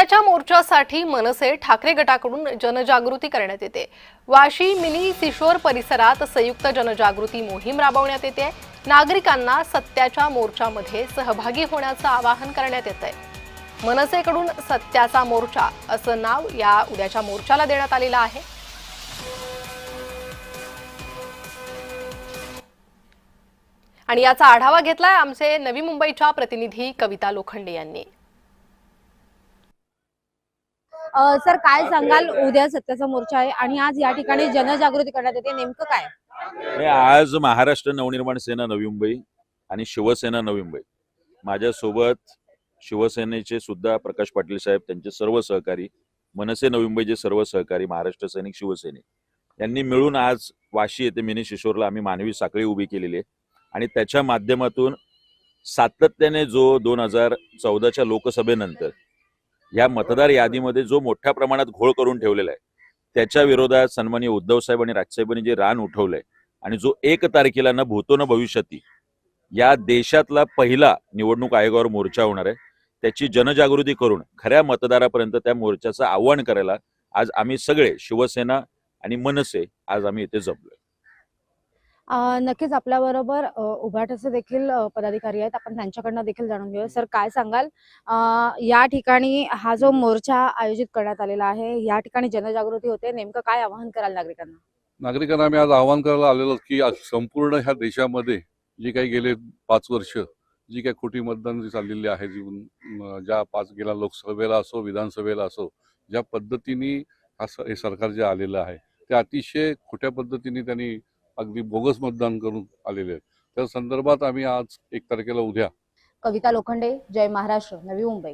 सत्याच्या मोर्चासाठी मनसे ठाकरे गटाकडून जनजागृती करण्यात येते। वाशी मिनी सिशोर परिसरात संयुक्त जनजागृती मोहीम राबवण्यात येते। नागरिकांना सत्याच्या मोर्चामध्ये सहभागी होण्याचं आवाहन करण्यात येतंय। मनसेकडून सत्याचा मोर्चा असं नाव या उद्याच्या मोर्चाला देण्यात आलेलं आहे। आणि याचा आढावा घेतलाय आमचे नवी मुंबईच्या प्रतिनिधी कविता लोखंडे यांनी। सर, काय सांगाल? उद्या सत्याचा मोर्चा आहे आणि आज या ठिकाणी जनजागृती करण्यात येते, नेमकं काय? आज महाराष्ट्र नवनिर्माण सेना नवी मुंबई आणि शिवसेना नवी मुंबई माझ्यासोबत शिवसेनेचे सुद्धा प्रकाश पाटील साहेब, त्यांचे सर्व सहकारी, मनसे नवी मुंबईचे सर्व सहकारी, महाराष्ट्र सैनिक शिवसेने यांनी मिळून आज वाशी येथे मिनी शिशोरला आम्ही मानवी साखळी उभी केलेली आहे। आणि त्याच्या माध्यमातून सातत्याने जो 2014च्या लोकसभेनंतर या मतदार यादीमध्ये जो मोठ्या प्रमाणात घोळ करून ठेवलेला आहे त्याच्या विरोधात सन्माननीय उद्धव साहेब आणि राजसाहेबांनी जे रान उठवलंय आणि जो 1 तारखेला न भूतो न भविष्यती या देशातला पहिला निवडणूक आयोगावर मोर्चा होणार आहे, त्याची जनजागृती करून खऱ्या मतदारापर्यंत त्या मोर्चाचं आव्हान करायला आज आम्ही सगळे शिवसेना आणि मनसे आज आम्ही इथे जमलोय। नक्कीच आपल्याबरोबर उभाटाचे देखील पदाधिकारी आहेत, आपण त्यांच्याकडनं देखील जाणून घेऊया। सर, काय सांगाल? या ठिकाणी हा जो मोर्चा आयोजित करण्यात आलेला आहे, या ठिकाणी जनजागृती होते, नेमकं काय आवाहन कराल नागरिकांना? नागरिकांना आम्ही आज आवाहन करायला आलेलो की आज संपूर्ण ह्या देशामध्ये जी काही गेले 5 वर्ष जी काही खोटी मतदान चाललेली आहे, ज्या 5 गेल्या लोकसभेला असो विधानसभेला असो, ज्या पद्धतीने हे सरकार जे आलेलं आहे ते अतिशय खोट्या पद्धतीने त्यांनी अगदी बोगस मतदान करून आलेले आहेत। त्या संदर्भात आम्ही आज 1 तारखेला उद्या कविता लोखंडे, जय महाराष्ट्र, नवी मुंबई।